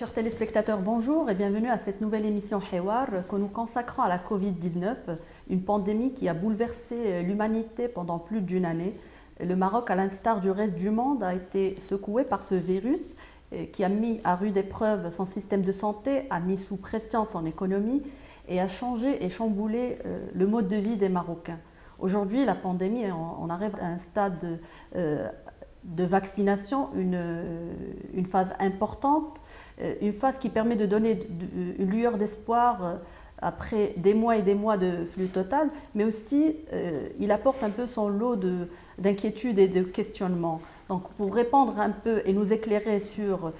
Chers téléspectateurs, bonjour et bienvenue à cette nouvelle émission Hewar que nous consacrons à la Covid-19, une pandémie qui a bouleversé l'humanité pendant plus d'une année. Le Maroc, à l'instar du reste du monde, a été secoué par ce virus qui a mis à rude épreuve son système de santé, a mis sous pression son économie et a changé et chamboulé le mode de vie des Marocains. Aujourd'hui, la pandémie, on arrive à un stade de vaccination, une phase importante, une phase qui permet de donner une lueur d'espoir après des mois et des mois de flux total, mais aussi il apporte un peu son lot d'inquiétudes et de questionnements. Donc pour répondre un peu et nous éclairer sur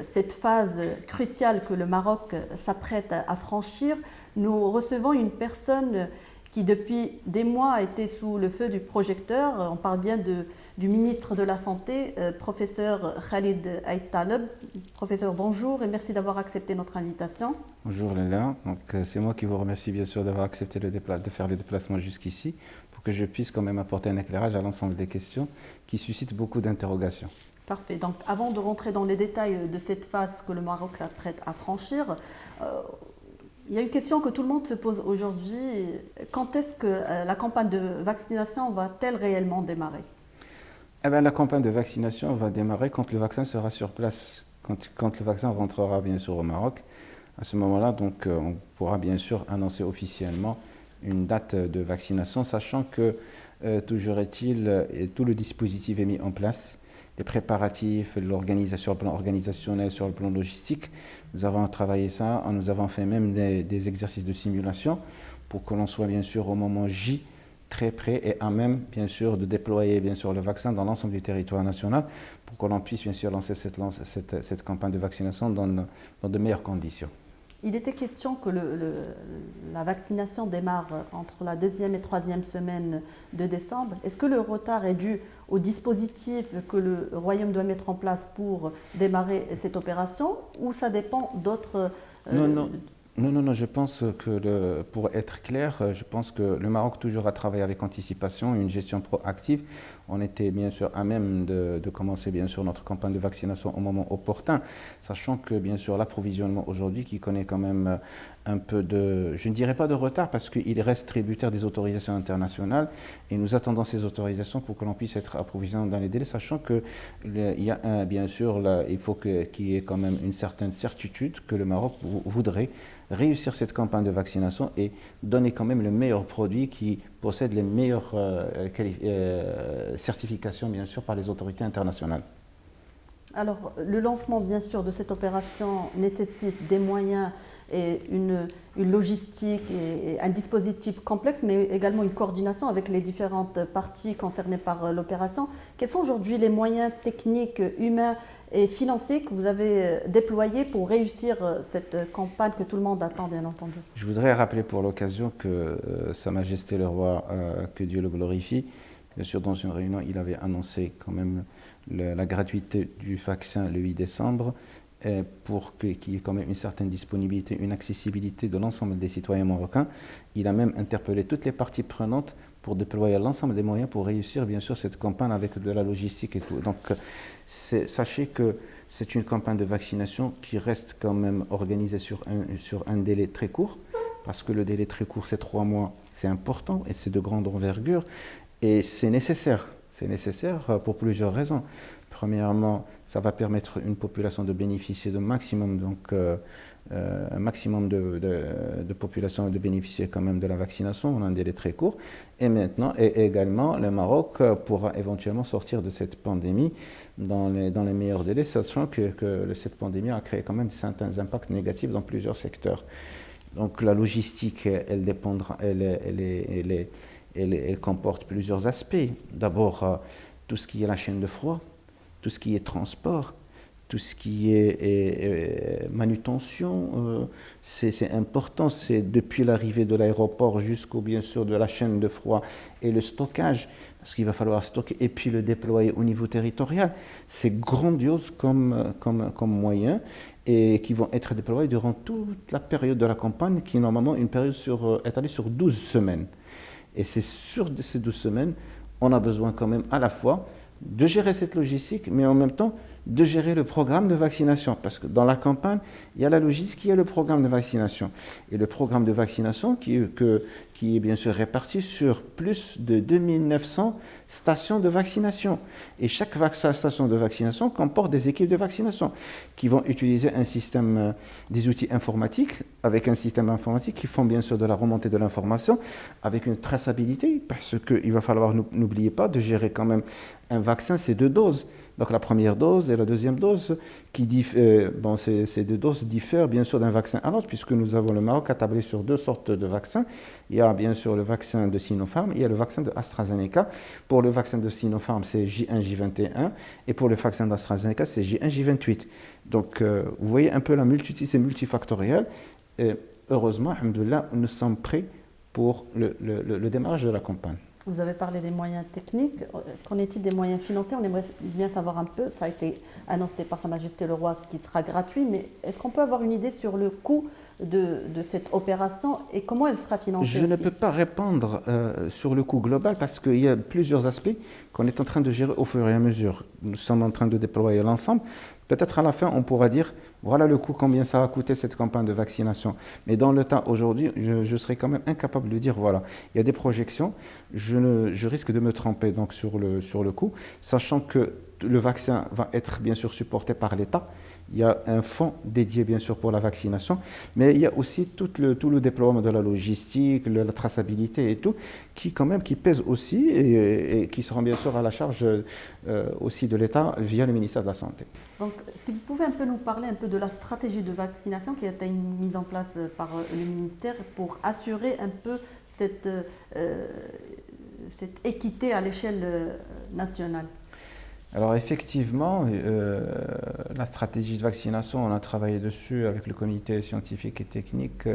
cette phase cruciale que le Maroc s'apprête à franchir, nous recevons une personne qui depuis des mois a été sous le feu du projecteur. On parle bien du ministre de la Santé, professeur Khalid Aït Taleb. Professeur, bonjour et merci d'avoir accepté notre invitation. Bonjour Léla, c'est moi qui vous remercie bien sûr d'avoir accepté de faire le déplacement jusqu'ici pour que je puisse quand même apporter un éclairage à l'ensemble des questions qui suscitent beaucoup d'interrogations. Parfait. Donc avant de rentrer dans les détails de cette phase que le Maroc s'apprête à franchir, il y a une question que tout le monde se pose aujourd'hui. Quand est-ce que la campagne de vaccination va-t-elle réellement démarrer ? Eh bien, la campagne de vaccination va démarrer quand le vaccin sera sur place, quand le vaccin rentrera bien sûr au Maroc. À ce moment-là, donc, on pourra bien sûr annoncer officiellement une date de vaccination, sachant que toujours est-il, tout le dispositif est mis en place, les préparatifs, l'organisation sur le plan organisationnel, sur le plan logistique. Nous avons travaillé ça, nous avons fait même des exercices de simulation pour que l'on soit bien sûr au moment J très près et à même bien sûr de déployer bien sûr le vaccin dans l'ensemble du territoire national pour que l'on puisse bien sûr lancer cette campagne de vaccination dans de meilleures conditions. Il était question que la vaccination démarre entre la 2e et 3e semaine de décembre. Est-ce que le retard est dû au dispositif que le Royaume doit mettre en place pour démarrer cette opération ou ça dépend d'autres... Non, je pense que, pour être clair, je pense que le Maroc toujours a travaillé avec anticipation, une gestion proactive. On était bien sûr à même de commencer bien sûr notre campagne de vaccination au moment opportun, sachant que bien sûr l'approvisionnement aujourd'hui qui connaît quand même un peu de, je ne dirais pas de retard parce qu'il reste tributaire des autorisations internationales et nous attendons ces autorisations pour que l'on puisse être approvisionné dans les délais, sachant que il y a bien sûr il faut qu'il y ait quand même une certaine certitude que le Maroc voudrait réussir cette campagne de vaccination et donner quand même le meilleur produit qui possède les meilleures certifications bien sûr par les autorités internationales. Alors le lancement bien sûr de cette opération nécessite des moyens et une logistique et un dispositif complexe, mais également une coordination avec les différentes parties concernées par l'opération. Quels sont aujourd'hui les moyens techniques, humains et financiers que vous avez déployés pour réussir cette campagne que tout le monde attend, bien entendu? Je voudrais rappeler pour l'occasion que Sa Majesté le Roi, que Dieu le glorifie, bien sûr dans une réunion, il avait annoncé quand même la gratuité du vaccin le 8 décembre, pour qu'il y ait quand même une certaine disponibilité, une accessibilité de l'ensemble des citoyens marocains. Il a même interpellé toutes les parties prenantes pour déployer l'ensemble des moyens pour réussir bien sûr cette campagne avec de la logistique et tout. Donc sachez que c'est une campagne de vaccination qui reste quand même organisée sur un délai très court, parce que le délai très court, c'est 3 mois, c'est important et c'est de grande envergure et c'est nécessaire. C'est nécessaire pour plusieurs raisons. Premièrement, ça va permettre à une population de bénéficier de maximum, un maximum de population de bénéficier quand même de la vaccination en un délai très court. Et maintenant, et également, le Maroc pourra éventuellement sortir de cette pandémie dans les meilleurs délais, sachant que cette pandémie a créé quand même certains impacts négatifs dans plusieurs secteurs. Donc la logistique, elle comporte plusieurs aspects. D'abord, tout ce qui est la chaîne de froid, tout ce qui est transport, tout ce qui est manutention, c'est important. C'est depuis l'arrivée de l'aéroport jusqu'au bien sûr de la chaîne de froid et le stockage, parce qu'il va falloir stocker et puis le déployer au niveau territorial. C'est grandiose comme moyen et qui vont être déployés durant toute la période de la campagne, qui est normalement une période étalée sur 12 semaines. Et c'est sur ces 12 semaines, on a besoin quand même à la fois de gérer cette logistique, mais en même temps de gérer le programme de vaccination. Parce que dans la campagne, il y a la logistique, il y a le programme de vaccination. Et le programme de vaccination qui est bien sûr réparti sur plus de 2900 stations de vaccination. Et chaque station de vaccination comporte des équipes de vaccination qui vont utiliser un système, des outils informatiques, avec un système informatique qui font bien sûr de la remontée de l'information, avec une traçabilité, parce qu'il va falloir, n'oubliez pas, de gérer quand même un vaccin, c'est 2 doses. Donc la première dose et la deuxième dose, ces 2 doses diffèrent bien sûr d'un vaccin à l'autre, puisque nous avons le Maroc attablé sur 2 sortes de vaccins. Il y a bien sûr le vaccin de Sinopharm et il y a le vaccin de AstraZeneca. Pour le vaccin de Sinopharm, c'est J1, J21, et pour le vaccin d'AstraZeneca, c'est J1, J28. Donc vous voyez un peu la multitude, c'est multifactoriel. Et heureusement, alhamdoulilah, nous sommes prêts pour le démarrage de la campagne. Vous avez parlé des moyens techniques. Qu'en est-il des moyens financiers? On aimerait bien savoir un peu. Ça a été annoncé par Sa Majesté le Roi qui sera gratuit, mais est-ce qu'on peut avoir une idée sur le coût de cette opération et comment elle sera financée? Je ne peux pas répondre sur le coût global parce qu'il y a plusieurs aspects qu'on est en train de gérer au fur et à mesure. Nous sommes en train de déployer l'ensemble. Peut-être à la fin, on pourra dire, voilà le coût, combien ça va coûter cette campagne de vaccination. Mais dans le temps aujourd'hui, je serai quand même incapable de dire, voilà, il y a des projections, je risque de me tromper donc, sur le coût, sachant que le vaccin va être bien sûr supporté par l'État. Il y a un fonds dédié bien sûr pour la vaccination, mais il y a aussi tout le déploiement de la logistique, la traçabilité et tout, qui pèse aussi et qui seront bien sûr à la charge aussi de l'État via le ministère de la Santé. Donc, si vous pouvez un peu nous parler un peu de la stratégie de vaccination qui a été mise en place par le ministère pour assurer un peu cette équité à l'échelle nationale. Alors effectivement, la stratégie de vaccination, on a travaillé dessus avec le comité scientifique et technique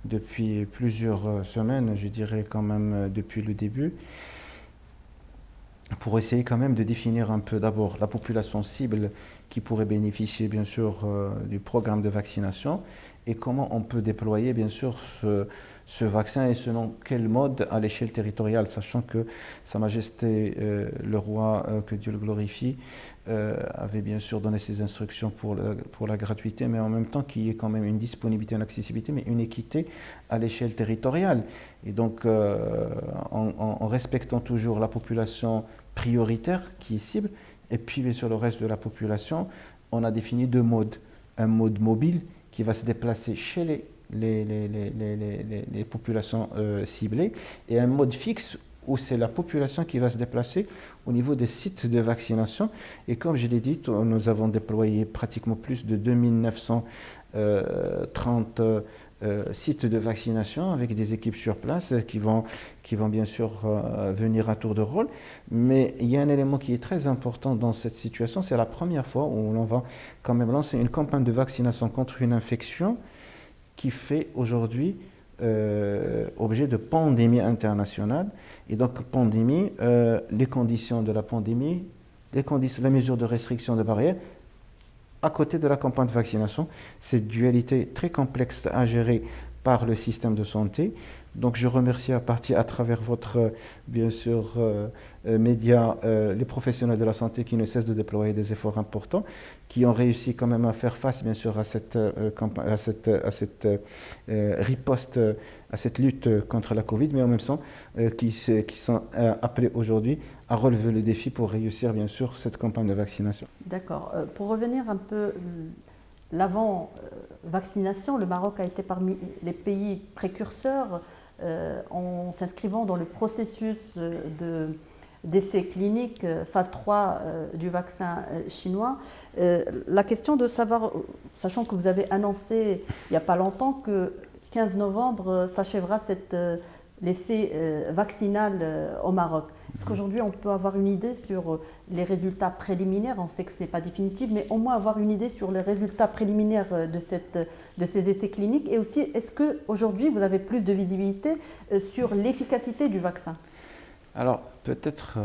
depuis plusieurs semaines, je dirais quand même depuis le début, pour essayer quand même de définir un peu d'abord la population cible qui pourrait bénéficier bien sûr du programme de vaccination et comment on peut déployer bien sûr ce vaccin et selon quel mode à l'échelle territoriale, sachant que Sa Majesté le Roi, que Dieu le glorifie, avait bien sûr donné ses instructions pour la gratuité, mais en même temps qu'il y ait quand même une disponibilité, une accessibilité, mais une équité à l'échelle territoriale. Et donc, en respectant toujours la population prioritaire qui est cible, et puis bien sûr le reste de la population, on a défini 2 modes. Un mode mobile qui va se déplacer chez les populations ciblées et un mode fixe où c'est la population qui va se déplacer au niveau des sites de vaccination. Et comme je l'ai dit, nous avons déployé pratiquement plus de 2930 sites de vaccination avec des équipes sur place qui vont bien sûr venir à tour de rôle. Mais il y a un élément qui est très important dans cette situation, c'est la première fois où on va quand même lancer une campagne de vaccination contre une infection qui fait aujourd'hui objet de pandémie internationale. Et donc, pandémie, les conditions de la pandémie, la mesure de restriction de barrières, à côté de la campagne de vaccination, cette dualité très complexe à gérer par le système de santé. Donc je remercie à travers votre, bien sûr, média, les professionnels de la santé qui ne cessent de déployer des efforts importants, qui ont réussi quand même à faire face, bien sûr, à cette riposte, à cette lutte contre la Covid, mais en même temps, qui sont appelés aujourd'hui à relever le défi pour réussir, bien sûr, cette campagne de vaccination. D'accord. Pour revenir un peu l'avant-vaccination, le Maroc a été parmi les pays précurseurs en s'inscrivant dans le processus d'essai clinique phase 3 du vaccin chinois. La question de savoir, sachant que vous avez annoncé il n'y a pas longtemps que 15 novembre s'achèvera l'essai vaccinal au Maroc. Est-ce qu'aujourd'hui on peut avoir une idée sur les résultats préliminaires? On sait que ce n'est pas définitif, mais au moins avoir une idée sur les résultats préliminaires de ces essais cliniques. Et aussi, est-ce qu'aujourd'hui vous avez plus de visibilité sur l'efficacité du vaccin? Alors, peut-être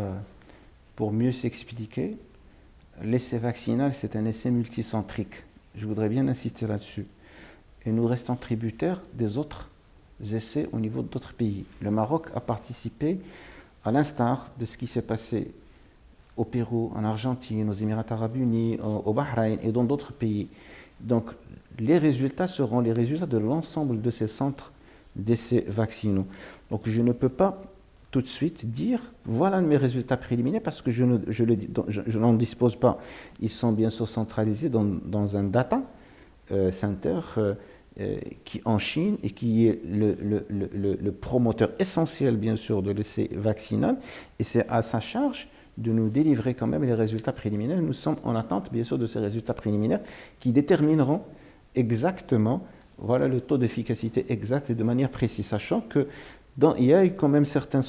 pour mieux s'expliquer, l'essai vaccinal, c'est un essai multicentrique. Je voudrais bien insister là-dessus. Et nous restons tributaires des autres essais au niveau d'autres pays. Le Maroc a participé, à l'instar de ce qui s'est passé au Pérou, en Argentine, aux Émirats arabes unis, au Bahreïn et dans d'autres pays. Donc les résultats seront les résultats de l'ensemble de ces centres d'essais vaccinaux. Donc je ne peux pas tout de suite dire voilà mes résultats préliminaires parce que je n'en dispose pas. Ils sont bien sûr centralisés dans un data center qui en Chine et qui est le promoteur essentiel bien sûr de l'essai vaccinal et c'est à sa charge de nous délivrer quand même les résultats préliminaires. Nous sommes en attente bien sûr de ces résultats préliminaires qui détermineront exactement voilà, le taux d'efficacité exact et de manière précise, sachant que il y a eu quand même certains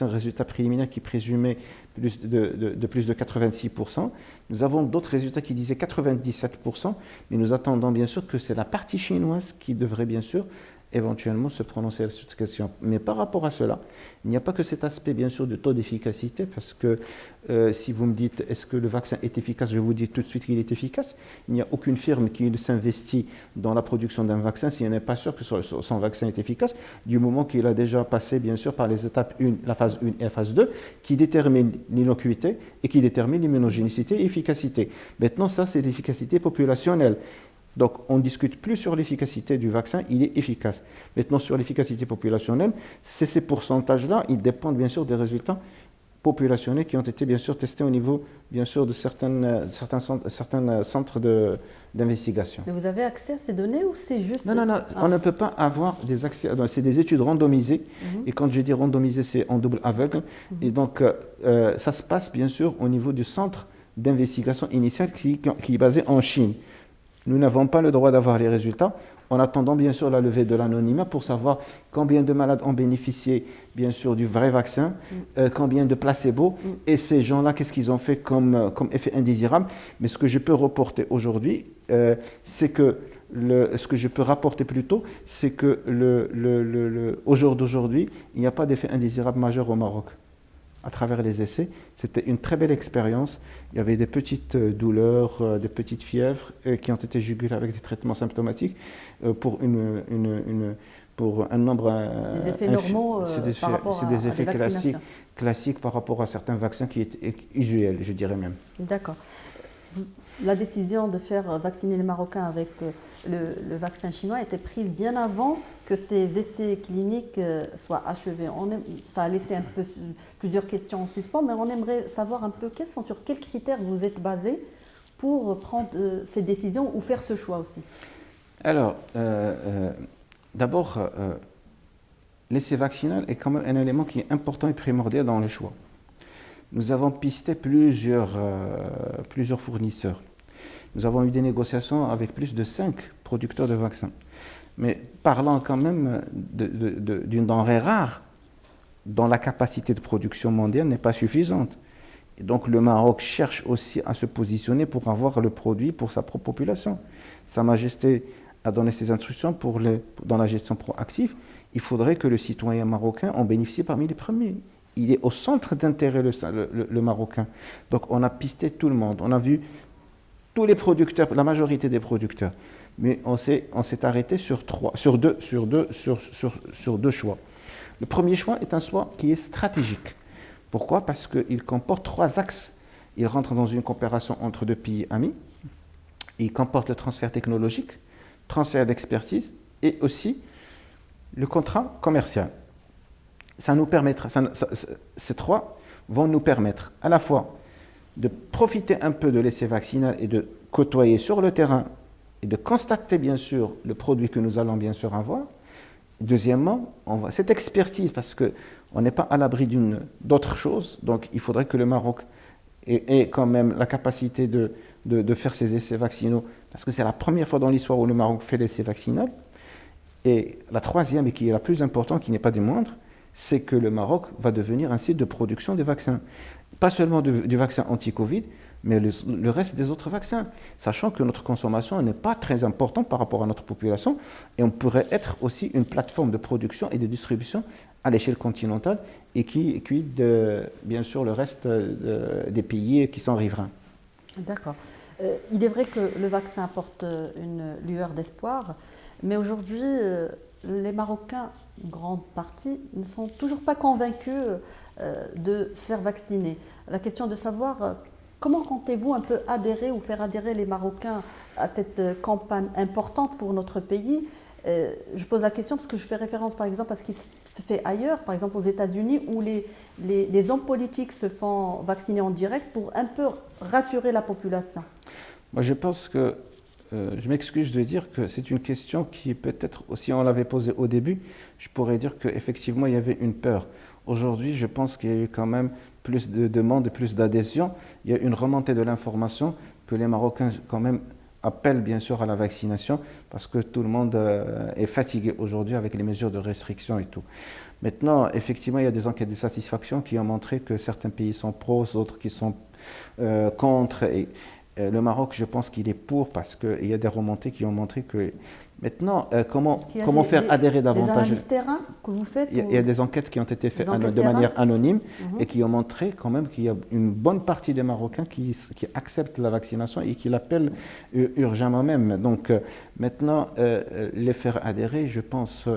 résultats préliminaires qui présumaient plus de 86%. Nous avons d'autres résultats qui disaient 97%, mais nous attendons bien sûr que c'est la partie chinoise qui devrait bien sûr éventuellement se prononcer sur cette question. Mais par rapport à cela, il n'y a pas que cet aspect bien sûr de taux d'efficacité, parce que si vous me dites est-ce que le vaccin est efficace, je vous dis tout de suite qu'il est efficace. Il n'y a aucune firme qui s'investit dans la production d'un vaccin si elle n'est pas sûre que son vaccin est efficace, du moment qu'il a déjà passé bien sûr par les étapes 1, la phase 1 et la phase 2, qui déterminent l'innocuité et qui déterminent l'immunogénicité et l'efficacité. Maintenant, ça c'est l'efficacité populationnelle. Donc, on ne discute plus sur l'efficacité du vaccin, il est efficace. Maintenant, sur l'efficacité populationnelle, ces pourcentages-là, ils dépendent bien sûr des résultats populationnels qui ont été bien sûr testés au niveau, bien sûr, de certains centres d'investigation. Mais vous avez accès à ces données ou c'est juste... Non, on ne peut pas avoir des accès, c'est des études randomisées, et quand je dis randomisées, c'est en double aveugle, et donc ça se passe bien sûr au niveau du centre d'investigation initial qui est basé en Chine. Nous n'avons pas le droit d'avoir les résultats, en attendant bien sûr la levée de l'anonymat pour savoir combien de malades ont bénéficié bien sûr du vrai vaccin, combien de placebo, et ces gens-là, qu'est-ce qu'ils ont fait comme effet indésirable. Mais ce que je peux reporter aujourd'hui, c'est que ce que je peux rapporter plutôt, c'est que au jour d'aujourd'hui, il n'y a pas d'effet indésirable majeur au Maroc. À travers les essais, c'était une très belle expérience. Il y avait des petites douleurs, des petites fièvres qui ont été jugulées avec des traitements symptomatiques pour un nombre. Des effets normaux par rapport c'est des effets vaccinations. classiques par rapport à certains vaccins qui étaient usuels, je dirais même. D'accord. La décision de faire vacciner les Marocains avec le vaccin chinois était prise bien avant que ces essais cliniques soient achevés. Ça a laissé un peu plusieurs questions en suspens, mais on aimerait savoir un peu sur quels critères vous êtes basés pour prendre ces décisions ou faire ce choix aussi. Alors, d'abord, l'essai vaccinal est quand même un élément qui est important et primordial dans le choix. Nous avons pisté plusieurs fournisseurs. Nous avons eu des négociations avec plus de 5 producteurs de vaccins. Mais parlant quand même d'une denrée rare, dont la capacité de production mondiale n'est pas suffisante. Et donc le Maroc cherche aussi à se positionner pour avoir le produit pour sa propre population. Sa Majesté a donné ses instructions dans la gestion proactive. Il faudrait que le citoyen marocain en bénéficie parmi les premiers. Il est au centre d'intérêt le Marocain. Donc on a pisté tout le monde. On a vu tous les producteurs, la majorité des producteurs. Mais on s'est arrêté sur deux choix. Le premier choix est un choix qui est stratégique. Pourquoi? Parce qu'il comporte 3 axes. Il rentre dans une coopération entre 2 pays amis. Il comporte le transfert technologique, transfert d'expertise et aussi le contrat commercial. Ça nous permettra, ces 3 vont nous permettre à la fois de profiter un peu de l'essai vaccinal et de côtoyer sur le terrain et de constater bien sûr le produit que nous allons bien sûr avoir. Deuxièmement, cette expertise, parce qu'on n'est pas à l'abri d'autres choses, donc il faudrait que le Maroc ait quand même la capacité de faire ses essais vaccinaux, parce que c'est la première fois dans l'histoire où le Maroc fait l'essai vaccinal. Et la troisième, et qui est la plus importante, qui n'est pas des moindres, c'est que le Maroc va devenir un site de production des vaccins. Pas seulement du vaccin anti-Covid, mais le reste des autres vaccins. Sachant que notre consommation n'est pas très importante par rapport à notre population, et on pourrait être aussi une plateforme de production et de distribution à l'échelle continentale, et qui cuide bien sûr le reste des pays qui sont riverains. D'accord. Il est vrai que le vaccin apporte une lueur d'espoir, mais aujourd'hui, les Marocains, une grande partie, ne sont toujours pas convaincus de se faire vacciner. la question de savoir comment comptez-vous un peu adhérer ou faire adhérer les Marocains à cette campagne importante pour notre pays. Je pose la question parce que je fais référence par exemple à ce qui se fait ailleurs, par exemple aux États-Unis, où les hommes politiques se font vacciner en direct pour un peu rassurer la population. Moi, je pense que, je m'excuse de dire que c'est une question qui peut-être, si on l'avait posée au début, je pourrais dire qu'effectivement, il y avait une peur. Aujourd'hui, je pense qu'il y a eu quand même plus de demandes, plus d'adhésion. Il y a une remontée de l'information que les Marocains, quand même, appellent bien sûr à la vaccination parce que tout le monde est fatigué aujourd'hui avec les mesures de restriction et tout. Maintenant, effectivement, il y a des enquêtes de satisfaction qui ont montré que certains pays sont pros, d'autres qui sont contre. Et le Maroc, je pense qu'il est pour parce qu'il y a des remontées qui ont montré que... Maintenant, comment faire adhérer davantage... Des analyses terrain que vous faites Il y a des enquêtes qui ont été faites de manière anonyme et qui ont montré quand même qu'il y a une bonne partie des Marocains qui acceptent la vaccination et qui l'appellent urgemment même. Donc maintenant, les faire adhérer, je pense,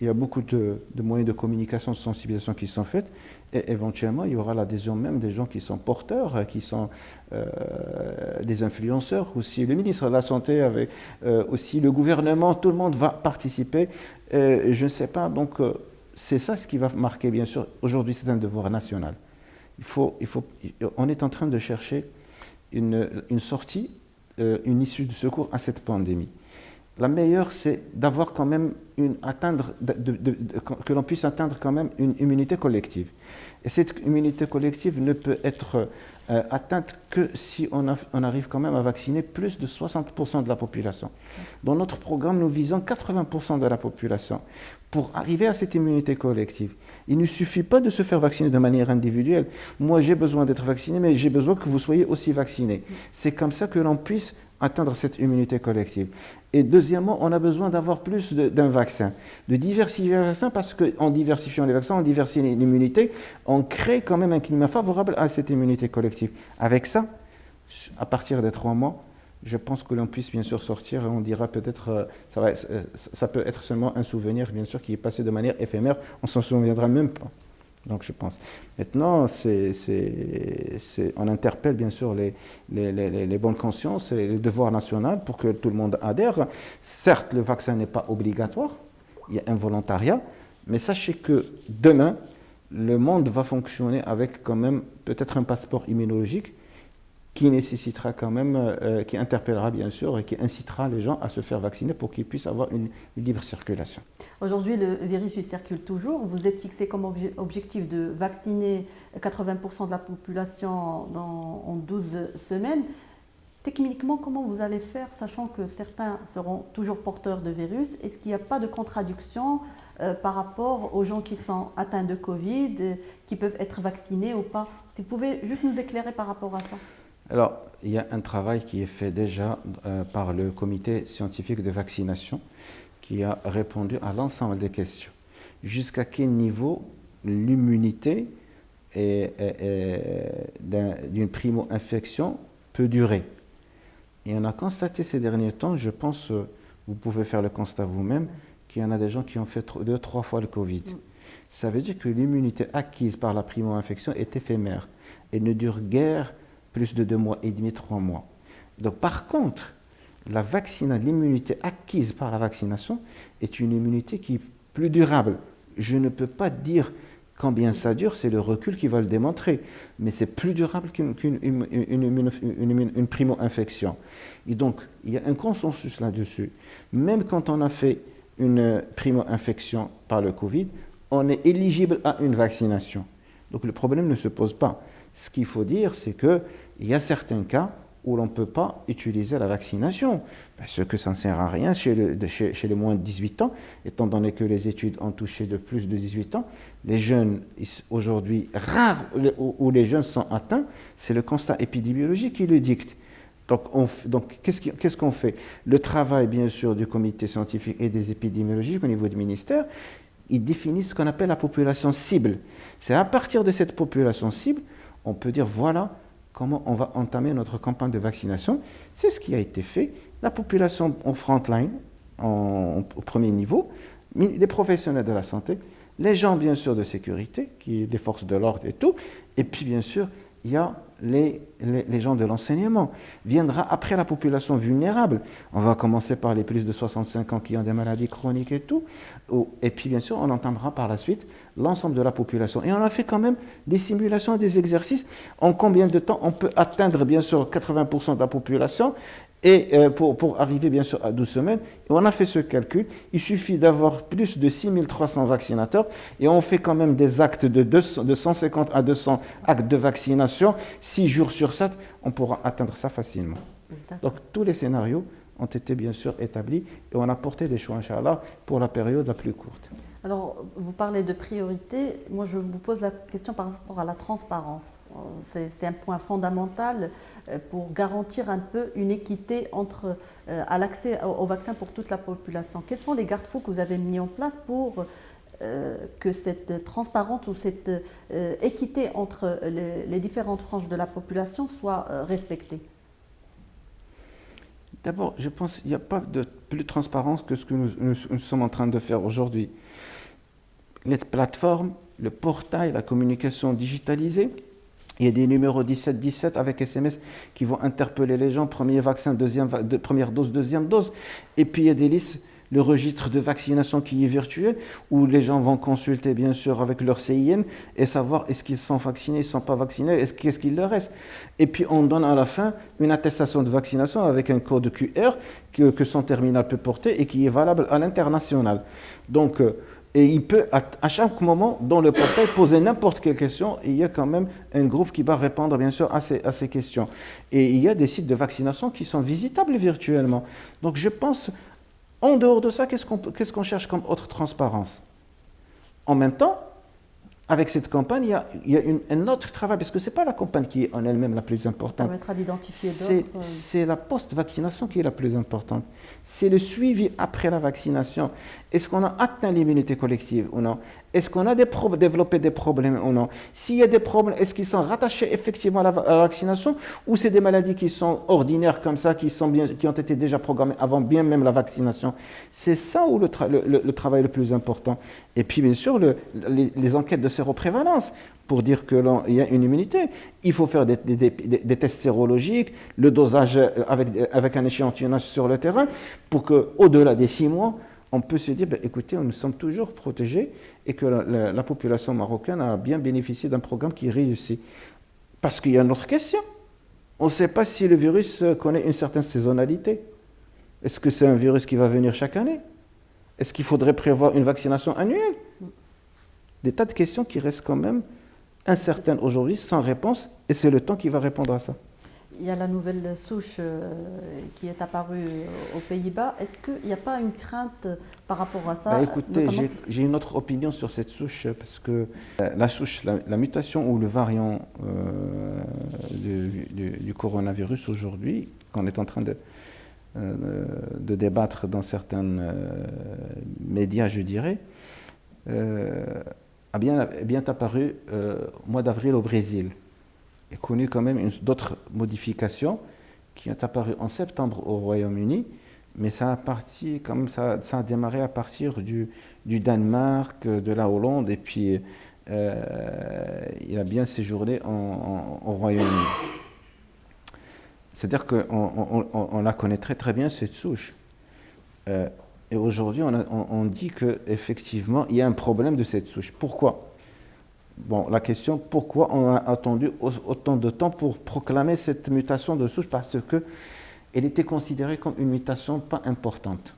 il y a beaucoup de moyens de communication, de sensibilisation qui sont faits. Et éventuellement, il y aura l'adhésion même des gens qui sont porteurs, qui sont des influenceurs aussi. Le ministre de la Santé, avec aussi le gouvernement, tout le monde va participer. Je ne sais pas, donc c'est ça ce qui va marquer, bien sûr. Aujourd'hui, c'est un devoir national. On est en train de chercher une sortie, une issue de secours à cette pandémie. La meilleure, c'est d'avoir quand même que l'on puisse atteindre quand même une immunité collective. Et cette immunité collective ne peut être atteinte que si on arrive quand même à vacciner plus de 60% de la population. Dans notre programme, nous visons 80% de la population. Pour arriver à cette immunité collective, il ne suffit pas de se faire vacciner de manière individuelle. Moi, j'ai besoin d'être vacciné, mais j'ai besoin que vous soyez aussi vaccinés. C'est comme ça que l'on puisse atteindre cette immunité collective. Et deuxièmement, on a besoin d'avoir plus d'un vaccin, de diversifier les vaccins, parce qu'en diversifiant les vaccins, on diversifie l'immunité, on crée quand même un climat favorable à cette immunité collective. Avec ça, à partir des 3 mois, je pense que l'on puisse bien sûr sortir, et on dira peut-être, ça peut être seulement un souvenir, bien sûr, qui est passé de manière éphémère, on ne s'en souviendra même pas. Donc je pense. Maintenant, on interpelle bien sûr les bonnes consciences et le devoir national pour que tout le monde adhère. Certes, le vaccin n'est pas obligatoire, il y a un volontariat, mais sachez que demain, le monde va fonctionner avec quand même peut-être un passeport immunologique qui nécessitera quand même, qui interpellera bien sûr et qui incitera les gens à se faire vacciner pour qu'ils puissent avoir une libre circulation. Aujourd'hui, le virus il circule toujours. Vous êtes fixé comme objectif de vacciner 80% de la population en 12 semaines. Techniquement, comment vous allez faire, sachant que certains seront toujours porteurs de virus? Est-ce qu'il n'y a pas de contradiction par rapport aux gens qui sont atteints de Covid, qui peuvent être vaccinés ou pas? Si vous pouvez juste nous éclairer par rapport à ça. Alors, il y a un travail qui est fait déjà par le comité scientifique de vaccination qui a répondu à l'ensemble des questions. Jusqu'à quel niveau l'immunité d'une primo-infection peut durer? Et on a constaté ces derniers temps, je pense, vous pouvez faire le constat vous-même, qu'il y en a des gens qui ont fait 2-3 fois le Covid. Ça veut dire que l'immunité acquise par la primo-infection est éphémère et ne dure guère plus de 2 mois et demi, 3 mois. Donc par contre, l'immunité acquise par la vaccination est une immunité qui est plus durable. Je ne peux pas dire combien ça dure, c'est le recul qui va le démontrer, mais c'est plus durable qu'une primo-infection. Et donc, il y a un consensus là-dessus. Même quand on a fait une primo-infection par le Covid, on est éligible à une vaccination. Donc le problème ne se pose pas. Ce qu'il faut dire, c'est qu'il y a certains cas où l'on ne peut pas utiliser la vaccination, parce que ça ne sert à rien chez les moins de 18 ans, étant donné que les études ont touché de plus de 18 ans. Les jeunes, aujourd'hui, rares où les jeunes sont atteints, c'est le constat épidémiologique qui le dicte. Donc qu'est-ce qu'on fait? Le travail, bien sûr, du comité scientifique et des épidémiologistes au niveau du ministère, ils définissent ce qu'on appelle la population cible. C'est à partir de cette population cible, on peut dire voilà comment on va entamer notre campagne de vaccination. C'est ce qui a été fait. La population en front-line, au premier niveau, les professionnels de la santé, les gens bien sûr de sécurité, les forces de l'ordre et tout, et puis bien sûr, il y a les gens de l'enseignement. Viendra après la population vulnérable. On va commencer par les plus de 65 ans qui ont des maladies chroniques et tout. Et puis, bien sûr, on entendra par la suite l'ensemble de la population. Et on a fait quand même des simulations et des exercices. En combien de temps on peut atteindre, bien sûr, 80% de la population et pour arriver, bien sûr, à 12 semaines. Et on a fait ce calcul. Il suffit d'avoir plus de 6300 vaccinateurs et on fait quand même des actes de 150 à 200 actes de vaccination. 6 jours sur 7, on pourra atteindre ça facilement. Donc, tous les scénarios ont été, bien sûr, établis et on a porté des choix, Inch'Allah, pour la période la plus courte. Alors, vous parlez de priorité. Moi, je vous pose la question par rapport à la transparence. C'est un point fondamental pour garantir un peu une équité à l'accès au vaccin pour toute la population. Quels sont les garde-fous que vous avez mis en place pour que cette transparence ou cette équité entre les différentes franges de la population soit respectée? D'abord, je pense qu'il n'y a pas de plus de transparence que ce que nous sommes en train de faire aujourd'hui. Les plateformes, le portail, la communication digitalisée, il y a des numéros 1717 avec SMS qui vont interpeller les gens, premier vaccin, première dose, deuxième dose. Et puis il y a des listes, le registre de vaccination qui est virtuel, où les gens vont consulter bien sûr avec leur CIN et savoir est-ce qu'ils sont vaccinés, ils ne sont pas vaccinés, qu'est-ce qu'il leur reste. Et puis on donne à la fin une attestation de vaccination avec un code QR que son terminal peut porter et qui est valable à l'international. Donc, et il peut, à chaque moment, dans le portail, poser n'importe quelle question. Et il y a quand même un groupe qui va répondre, bien sûr, à ces questions. Et il y a des sites de vaccination qui sont visitables virtuellement. Donc, je pense, en dehors de ça, qu'est-ce qu'on cherche comme autre transparence? En même temps, avec cette campagne, il y a un autre travail, parce que ce n'est pas la campagne qui est en elle-même la plus importante. Ça permettra d'identifier d'autres. C'est la post-vaccination qui est la plus importante. C'est le suivi après la vaccination. Est-ce qu'on a atteint l'immunité collective ou non? Est-ce qu'on a développé des problèmes ou non? S'il y a des problèmes, est-ce qu'ils sont rattachés effectivement à la vaccination ou c'est des maladies qui sont ordinaires comme ça, qui ont été déjà programmées avant bien même la vaccination? C'est ça où le travail le plus important. Et puis bien sûr, les enquêtes de séroprévalence pour dire qu'il y a une immunité. Il faut faire des tests sérologiques, le dosage avec un échantillonnage sur le terrain pour qu'au-delà des 6 mois, on peut se dire, écoutez, nous sommes toujours protégés et que la population marocaine a bien bénéficié d'un programme qui réussit. Parce qu'il y a une autre question. On ne sait pas si le virus connaît une certaine saisonnalité. Est-ce que c'est un virus qui va venir chaque année? Est-ce qu'il faudrait prévoir une vaccination annuelle? Des tas de questions qui restent quand même incertaines aujourd'hui, sans réponse, et c'est le temps qui va répondre à ça. Il y a la nouvelle souche qui est apparue aux Pays-Bas. Est-ce qu'il n'y a pas une crainte par rapport à ça? Écoutez, j'ai une autre opinion sur cette souche, parce que la souche, la mutation ou le variant du coronavirus aujourd'hui, qu'on est en train de débattre dans certains médias, je dirais, a bien apparu au mois d'avril au Brésil. Et connu quand même d'autres modifications qui ont apparu en septembre au Royaume-Uni, mais ça a démarré à partir du Danemark, de la Hollande, et puis il a bien séjourné au Royaume-Uni. C'est-à-dire qu'on la connaît très très bien, cette souche. Et aujourd'hui, on dit qu'effectivement, il y a un problème de cette souche. Pourquoi? Bon, la question, pourquoi on a attendu autant de temps pour proclamer cette mutation de souche? Parce qu'elle était considérée comme une mutation pas importante,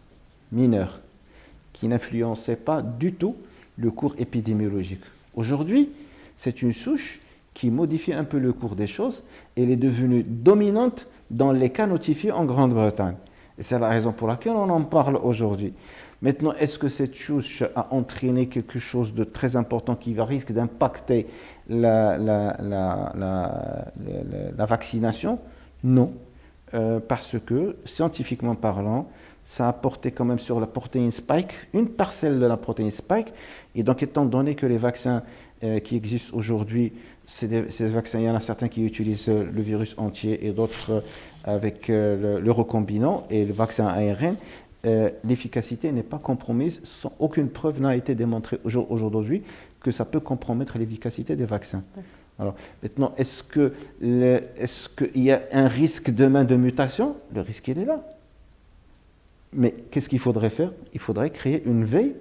mineure, qui n'influençait pas du tout le cours épidémiologique. Aujourd'hui, c'est une souche qui modifie un peu le cours des choses. Elle est devenue dominante dans les cas notifiés en Grande-Bretagne. Et c'est la raison pour laquelle on en parle aujourd'hui. Maintenant, est-ce que cette souche a entraîné quelque chose de très important qui risque d'impacter la vaccination? Non, parce que, scientifiquement parlant, ça a porté quand même sur la protéine spike, une parcelle de la protéine spike, et donc étant donné que les vaccins qui existent aujourd'hui, ces vaccins, il y en a certains qui utilisent le virus entier et d'autres avec le recombinant et le vaccin ARN, l'efficacité n'est pas compromise, aucune preuve n'a été démontrée aujourd'hui que ça peut compromettre l'efficacité des vaccins. Alors maintenant, est-ce qu'il y a un risque demain de mutation? Le risque, il est là. Mais qu'est-ce qu'il faudrait faire? Il faudrait créer une veille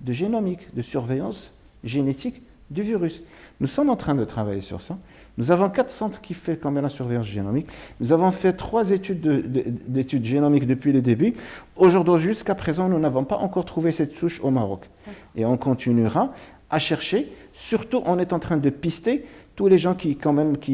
de génomique, de surveillance génétique du virus. Nous sommes en train de travailler sur ça. Nous avons 4 centres qui font quand même la surveillance génomique. Nous avons fait 3 d'études génomiques depuis le début. Aujourd'hui, jusqu'à présent, nous n'avons pas encore trouvé cette souche au Maroc. Et on continuera à chercher. Surtout, on est en train de pister tous les gens qui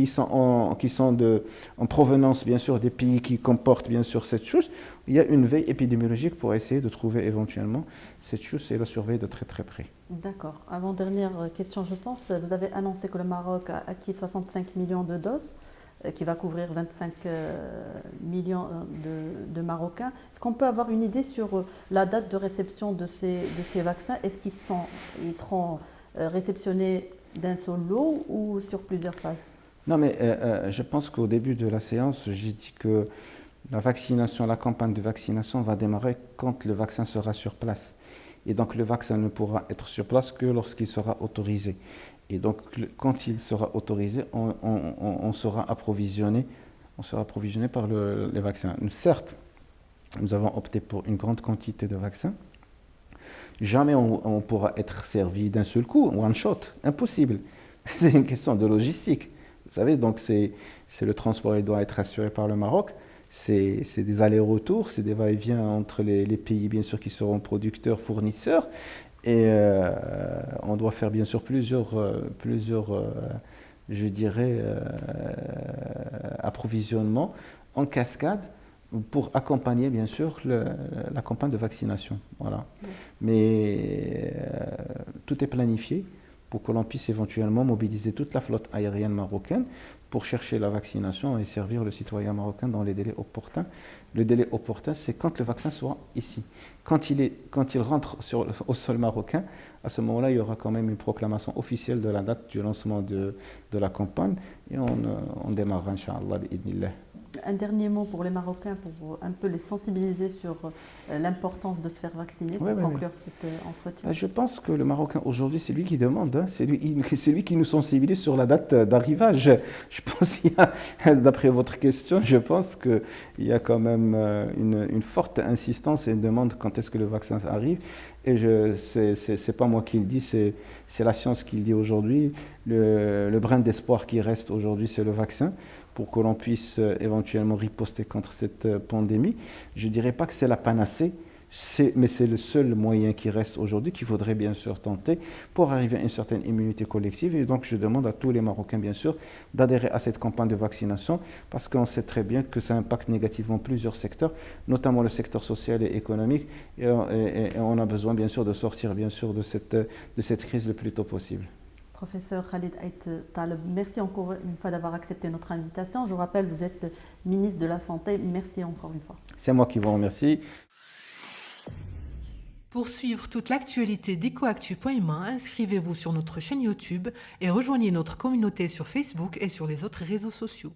sont en provenance, bien sûr, des pays qui comportent, bien sûr, cette chose. Il y a une veille épidémiologique pour essayer de trouver éventuellement cette chose et la surveiller de très très près. D'accord. Avant-dernière question, je pense. Vous avez annoncé que le Maroc a acquis 65 millions de doses, qui va couvrir 25 millions de Marocains. Est-ce qu'on peut avoir une idée sur la date de réception de ces vaccins? Est-ce qu'ils seront réceptionnés d'un seul lot ou sur plusieurs phases? Non, mais je pense qu'au début de la séance, j'ai dit que la campagne de vaccination va démarrer quand le vaccin sera sur place. Et donc le vaccin ne pourra être sur place que lorsqu'il sera autorisé. Et donc quand il sera autorisé, on sera approvisionné par les vaccins. Certes, nous avons opté pour une grande quantité de vaccins. Jamais on pourra être servi d'un seul coup, one shot, impossible. C'est une question de logistique. Vous savez, donc c'est le transport, il doit être assuré par le Maroc. C'est des allers-retours, c'est des va-et-vient entre les pays, bien sûr, qui seront producteurs, fournisseurs. Et on doit faire, bien sûr, plusieurs je dirais, approvisionnements en cascade pour accompagner, bien sûr, la campagne de vaccination. Voilà. Mais tout est planifié pour que l'on puisse éventuellement mobiliser toute la flotte aérienne marocaine pour chercher la vaccination et servir le citoyen marocain dans les délais opportuns. Le délai opportun, c'est quand le vaccin sera ici. Quand il rentre au sol marocain, à ce moment-là, il y aura quand même une proclamation officielle de la date du lancement de la campagne et on démarrera, Inch'Allah, bi'idhnillah. Un dernier mot pour les Marocains, pour un peu les sensibiliser sur l'importance de se faire vacciner, pour conclure cet entretien. Je pense que le Marocain aujourd'hui, c'est lui qui demande, hein, c'est lui qui nous sensibilise sur la date d'arrivage. Je pense d'après votre question, je pense qu'il y a quand même une forte insistance et une demande quand est-ce que le vaccin arrive. Et c'est pas moi qui le dis, c'est la science qui le dit aujourd'hui. Le brin d'espoir qui reste aujourd'hui, c'est le vaccin, pour que l'on puisse éventuellement riposter contre cette pandémie. Je ne dirais pas que c'est la panacée, mais c'est le seul moyen qui reste aujourd'hui, qu'il faudrait bien sûr tenter pour arriver à une certaine immunité collective. Et donc je demande à tous les Marocains, bien sûr, d'adhérer à cette campagne de vaccination, parce qu'on sait très bien que ça impacte négativement plusieurs secteurs, notamment le secteur social et économique. Et on a besoin, bien sûr, de sortir, bien sûr, de cette crise le plus tôt possible. Professeur Khalid Ait Taleb, merci encore une fois d'avoir accepté notre invitation. Je vous rappelle, vous êtes ministre de la Santé. Merci encore une fois. C'est moi qui vous remercie. Pour suivre toute l'actualité d'EcoActu.ma, inscrivez-vous sur notre chaîne YouTube et rejoignez notre communauté sur Facebook et sur les autres réseaux sociaux.